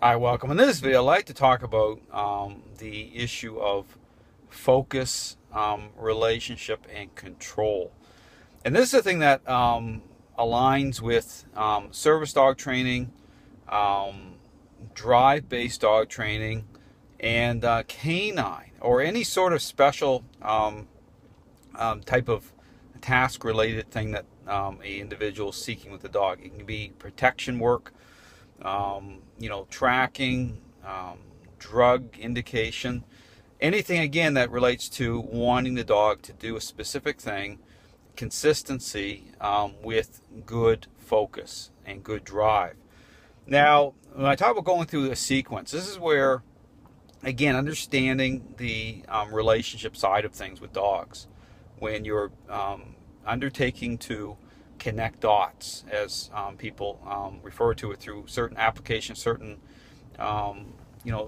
Hi, welcome. In this video, I'd like to talk about the issue of focus, relationship, and control. And this is a thing that aligns with service dog training, drive-based dog training, and canine, or any sort of special type of task-related thing that a individual is seeking with the dog. It can be protection work, tracking, drug indication, anything again that relates to wanting the dog to do a specific thing, consistency with good focus and good drive. Now, when I talk about going through a sequence, this is where, again, understanding the relationship side of things with dogs. When you're undertaking to connect dots, as people refer to it, through certain applications, certain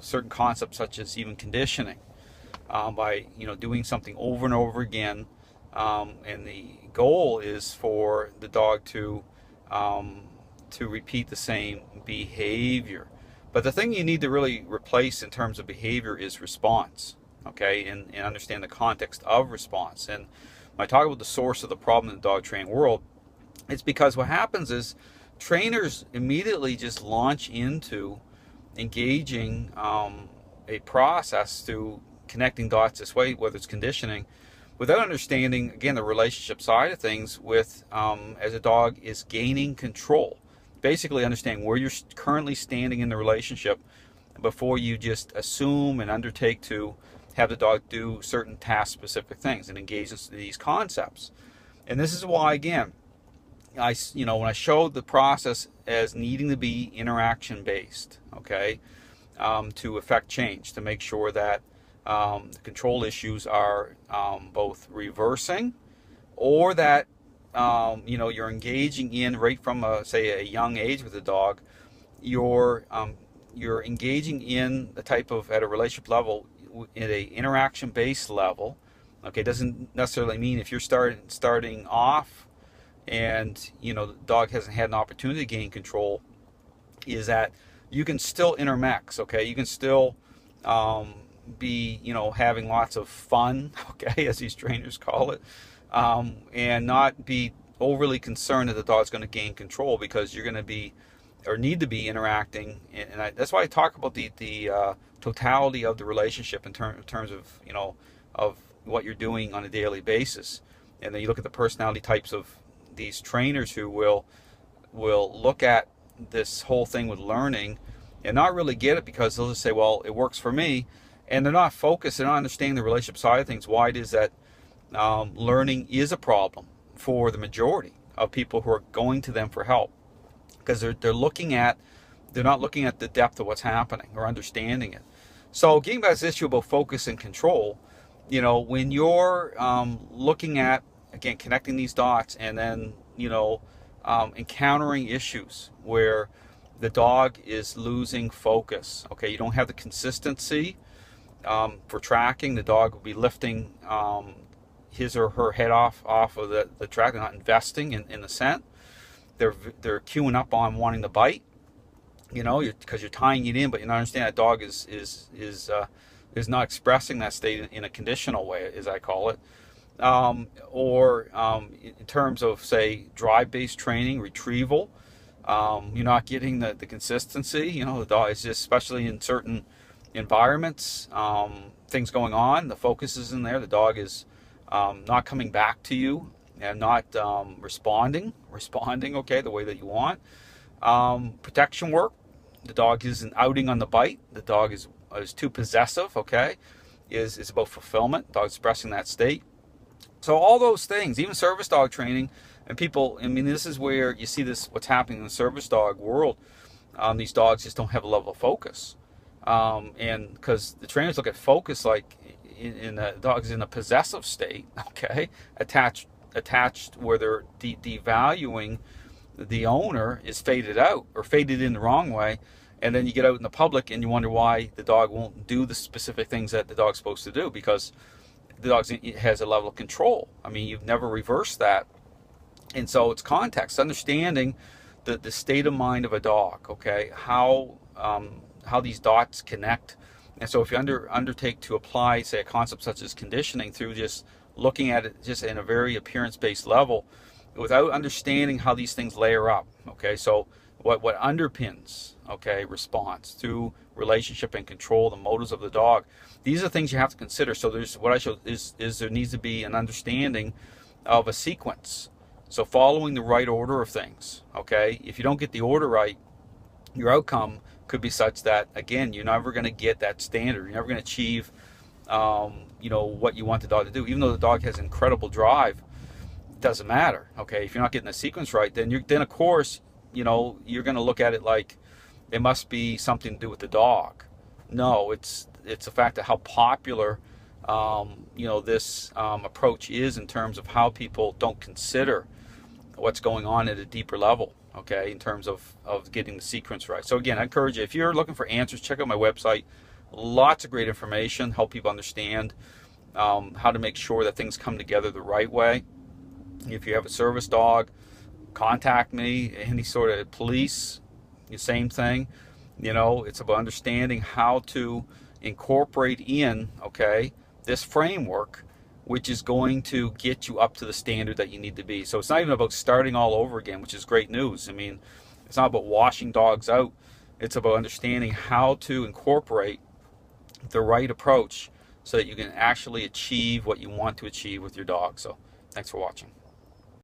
certain concepts such as even conditioning, by doing something over and over again, and the goal is for the dog to repeat the same behavior. But the thing you need to really replace in terms of behavior is response, okay, and understand the context of response. And when I talk about the source of the problem in the dog training world, it's because what happens is trainers immediately just launch into engaging a process through connecting dots this way, whether it's conditioning, without understanding, again, the relationship side of things with as a dog is gaining control. Basically understanding where you're currently standing in the relationship before you just assume and undertake to have the dog do certain task-specific things and engage in these concepts. And this is why, again, when I showed the process as needing to be interaction based, okay, to affect change, to make sure that the control issues are both reversing, or that you're engaging in right from say a young age with the dog. You're engaging in the type of, at a relationship level, at a interaction based level. Okay, doesn't necessarily mean if you're starting off and the dog hasn't had an opportunity to gain control, is that you can still intermix. Okay, you can still be having lots of fun, okay, as these trainers call it, and not be overly concerned that the dog's going to gain control, because you're going to be, or need to be, interacting. And that's why I talk about the totality of the relationship in terms of of what you're doing on a daily basis. And then you look at the personality types of these trainers who will look at this whole thing with learning and not really get it, because they'll just say, well, it works for me, and they're not focused, they're not understanding the relationship side of things, why it is that learning is a problem for the majority of people who are going to them for help, because they're not looking at the depth of what's happening or understanding it. So getting back to this issue about focus and control, when you're looking at, again, connecting these dots, and then encountering issues where the dog is losing focus, okay, you don't have the consistency for tracking. The dog will be lifting his or her head off of the track. They're not investing in the scent. They're queuing up on wanting to bite, because you're tying it in, but you understand that dog is not expressing that state in a conditional way, as I call it. Or in terms of, say, drive-based training, retrieval, you're not getting the consistency. The dog is just, especially in certain environments, things going on, the focus is in there. The dog is not coming back to you and not responding, okay, the way that you want. Protection work, the dog isn't outing on the bite. The dog is too possessive, okay, is about fulfillment. Dog expressing that state. So all those things, even service dog training, and people, this is where you see this, what's happening in the service dog world. These dogs just don't have a level of focus. And because the trainers look at focus like in the dog's in a possessive state, okay, attached where they're devaluing the owner, is faded out or faded in the wrong way. And then you get out in the public and you wonder why the dog won't do the specific things that the dog's supposed to do, because the dog has a level of control. You've never reversed that. And so it's context, understanding the state of mind of a dog, okay, how how these dots connect. And so if you undertake to apply, say, a concept such as conditioning through just looking at it just in a very appearance-based level, without understanding how these things layer up, okay, so what underpins, okay, response through relationship and control, the motives of the dog, these are things you have to consider. So there's what I showed is there needs to be an understanding of a sequence. So following the right order of things, okay, if you don't get the order right, your outcome could be such that, again, you're never going to get that standard. You're never going to achieve what you want the dog to do. Even though the dog has incredible drive, it doesn't matter, okay? If you're not getting the sequence right, then of course, you're going to look at it like it must be something to do with the dog. No, it's a fact of how popular this approach is in terms of how people don't consider what's going on at a deeper level, okay, in terms of getting the sequence right. So again, I encourage you, if you're looking for answers, check out my website. Lots of great information, help people understand how to make sure that things come together the right way. If you have a service dog, contact me. Any sort of police, the same thing. It's about understanding how to incorporate in, okay, this framework, which is going to get you up to the standard that you need to be. So it's not even about starting all over again, which is great news. I mean, it's not about washing dogs out. It's about understanding how to incorporate the right approach so that you can actually achieve what you want to achieve with your dog. So thanks for watching.